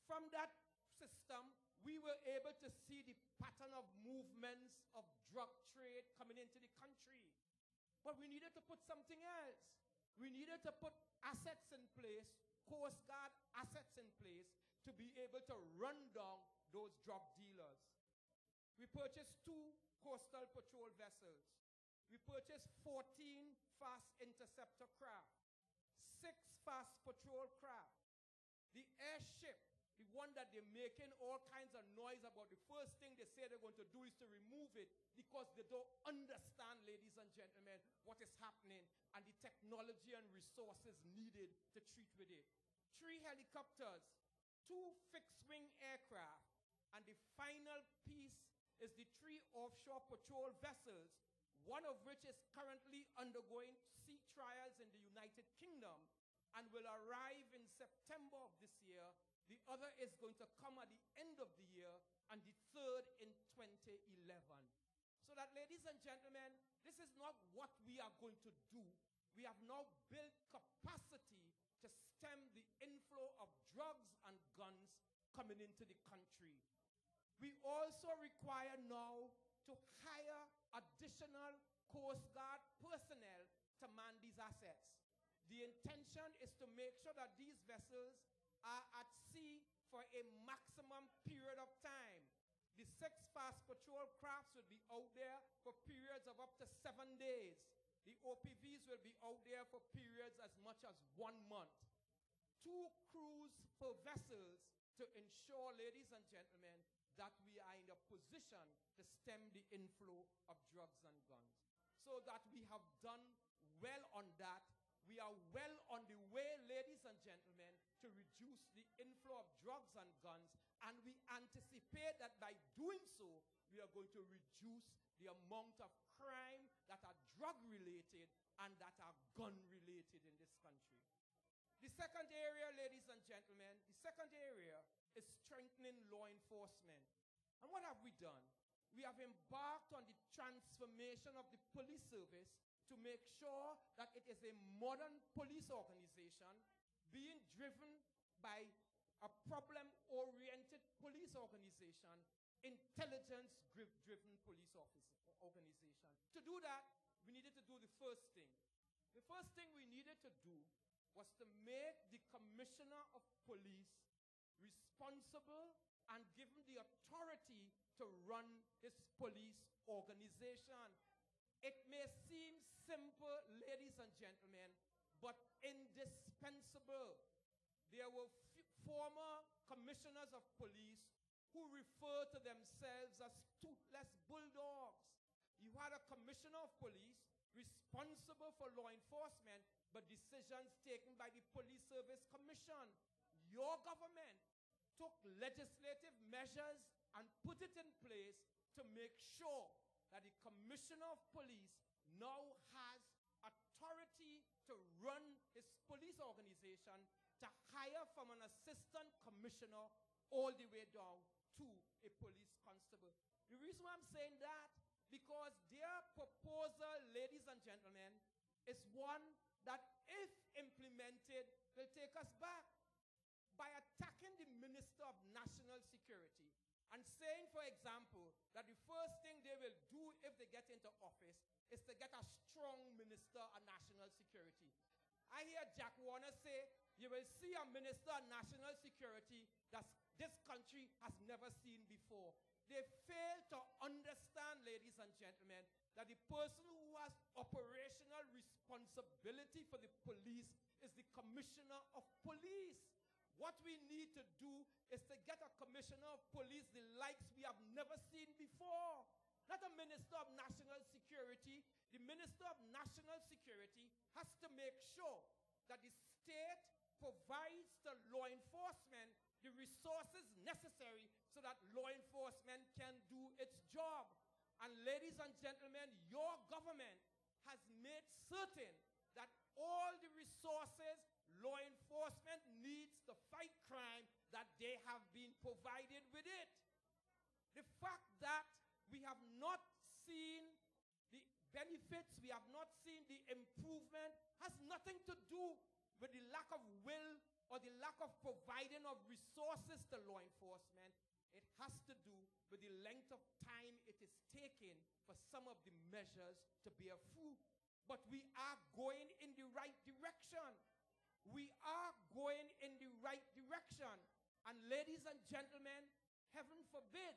From that system, we were able to see the pattern of movements of drug trade coming into the country. But we needed to put something else. We needed to put assets in place, Coast Guard assets in place, to be able to run down those drug dealers. We purchased 2 coastal patrol vessels. We purchased 14 fast interceptor craft, 6 fast patrol craft. The airship, the one that they're making all kinds of noise about, the first thing they say they're going to do is to remove it because they don't understand, ladies and gentlemen, what is happening and the technology and resources needed to treat with it. 3 helicopters, 2 fixed-wing aircraft, and the final piece is the 3 offshore patrol vessels, one of which is currently undergoing sea trials in the United Kingdom and will arrive in September of this year. The other is going to come at the end of the year, and the third in 2011. So that, ladies and gentlemen, this is not what we are going to do. We have now built capacity to stem the inflow of drugs and guns coming into the country. We also require now to hire additional Coast Guard personnel to man these assets. The intention is to make sure that these vessels are at sea for a maximum period of time. The 6 fast patrol crafts will be out there for periods of up to 7 days. The OPVs will be out there for periods as much as 1 month. 2 crews per vessels to ensure, ladies and gentlemen, that we are in a position to stem the inflow of drugs and guns. So that we have done well on that. We are well on the way, ladies and gentlemen, to reduce the inflow of drugs and guns, and we anticipate that by doing so, we are going to reduce the amount of crime that are drug-related and that are gun-related in this country. The second area, ladies and gentlemen, the second area is strengthening law enforcement. And what have we done? We have embarked on the transformation of the police service to make sure that it is a modern police organization being driven by a problem-oriented police organization, intelligence-driven police organization. To do that, we needed to do the first thing. The first thing we needed to do was to make the Commissioner of Police responsible and given the authority to run his police organization. It may seem simple, ladies and gentlemen, but indispensable. There were former commissioners of police who refer to themselves as toothless bulldogs. You had a commissioner of police responsible for law enforcement, but decisions taken by the Police Service Commission. Your government took legislative measures and put it in place to make sure that the Commissioner of Police now has authority to run his police organization, to hire from an assistant commissioner all the way down to a police constable. The reason why I'm saying that, because their proposal, ladies and gentlemen, is one that, if implemented, will take us back. By attacking the Minister of National Security and saying, for example, that the first thing they will do if they get into office is to get a strong Minister of National Security. I hear Jack Warner say, you will see a Minister of National Security that this country has never seen before. They fail to understand, ladies and gentlemen, that the person who has operational responsibility for the police is the Commissioner of Police. What we need to do is to get a Commissioner of Police the likes we have never seen before. Not a Minister of National Security. The Minister of National Security has to make sure that the state provides to law enforcement the resources necessary so that law enforcement can do its job. And ladies and gentlemen, your government has made certain that all the resources law enforcement needs to fight crime, that they have been provided with it. The fact that we have not seen the benefits, we have not seen the improvement, has nothing to do with the lack of will or the lack of providing of resources to it has to do with the length of time it is taking for some of the measures to bear fruit. But we are going in the right direction. We are going in the right direction. And ladies and gentlemen, heaven forbid,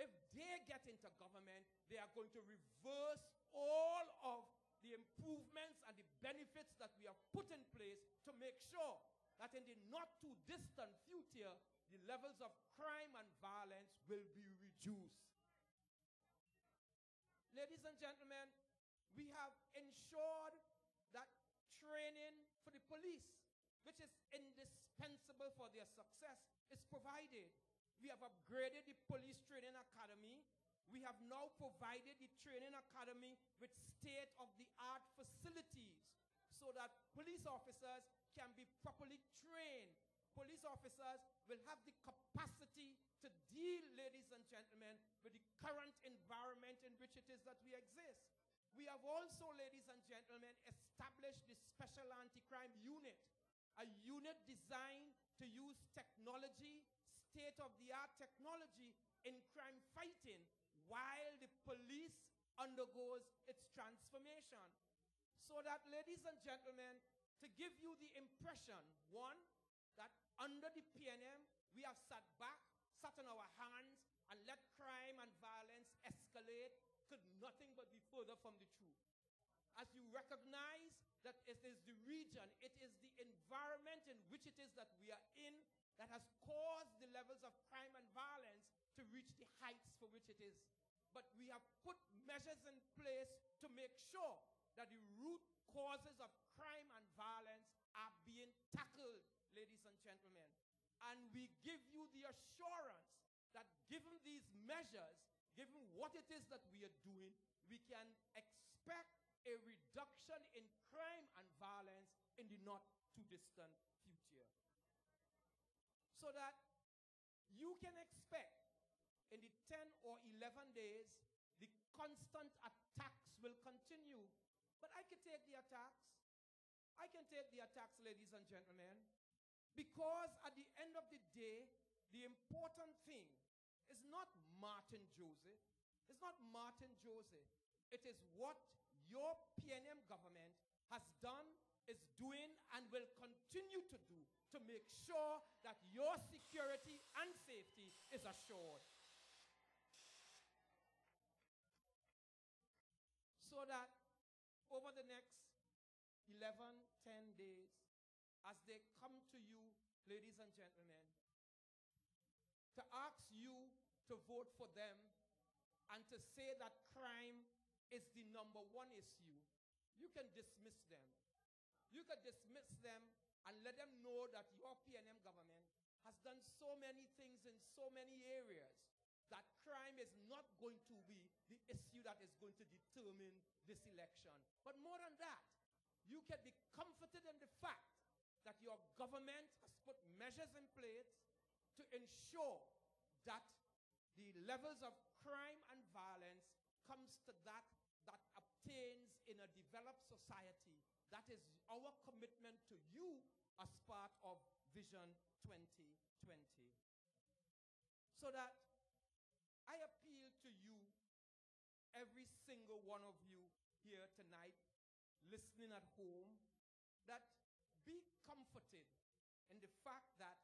if they get into government, they are going to reverse all of the improvements and the benefits that we have put in place to make sure that in the not too distant future, the levels of crime and violence will be reduced. Ladies and gentlemen, we have ensured that training for the police, which is indispensable for their success, is provided. We have upgraded the police training academy. We have now provided the training academy with state-of-the-art facilities so that police officers can be properly trained. Police officers will have the capacity to deal, ladies and gentlemen, with the current environment in which it is that we exist. We have also, ladies and gentlemen, established the Special Anti-Crime Unit, a unit designed to use technology, state-of-the-art technology in crime fighting while the police undergoes its transformation. So that, ladies and gentlemen, to give you the impression, one, that under the PNM, we have sat back, sat on our hands, and let crime and violence escalate could nothing but be further from the truth. As you recognize that it is the region, it is the environment in which it is that we are in that has caused the levels of crime and violence to reach the heights for which it is. But we have put measures in place to make sure that the root causes of crime and violence are being tackled, ladies and gentlemen. And we give you the assurance that given these measures, given what it is that we are doing, we can expect a reduction in crime and violence in the not too distant future. So that you can expect in the 10 or 11 days, the constant attacks will continue. But I can take the attacks. I can take the attacks, ladies and gentlemen, because at the end of the day, the important thing is not Martin Joseph. It's not Martin Joseph. It is what your PNM government has done, is doing, and will continue to do to make sure that your security and safety is assured. So that over the next 11, 10 days, as they come to you, ladies and gentlemen, to ask you to vote for them and to say that crime is the number one issue, you can dismiss them. You can dismiss them and let them know that your PNM government has done so many things in so many areas that crime is not going to be the issue that is going to determine this election. But more than that, you can be comforted in the fact that your government has put measures in place to ensure that the levels of crime and violence comes to that obtains in a developed society. That is our commitment to you as part of Vision 2020. So that I appeal to you, every single one of you here tonight, listening at home, that be comforted in the fact that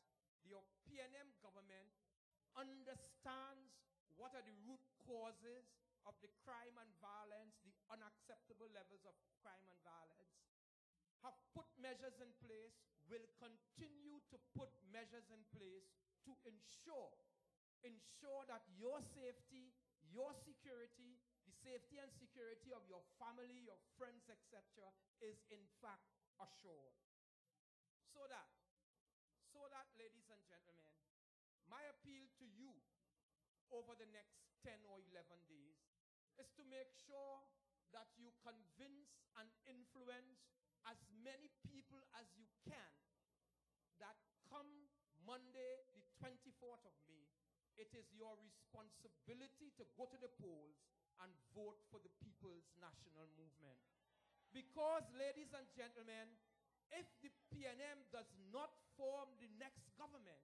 your PNM government understands what are the root causes of the crime and violence, the unacceptable levels of crime and violence, have put measures in place, will continue to put measures in place to ensure that your safety, your security, the safety and security of your family, your friends, etc., is in fact assured. So that, ladies and gentlemen, my appeal to you over the next 10 or 11 days is to make sure that you convince and influence as many people as you can that come Monday, the 24th of May, it is your responsibility to go to the polls and vote for the People's National Movement. Because, ladies and gentlemen, if the PNM does not form the next government,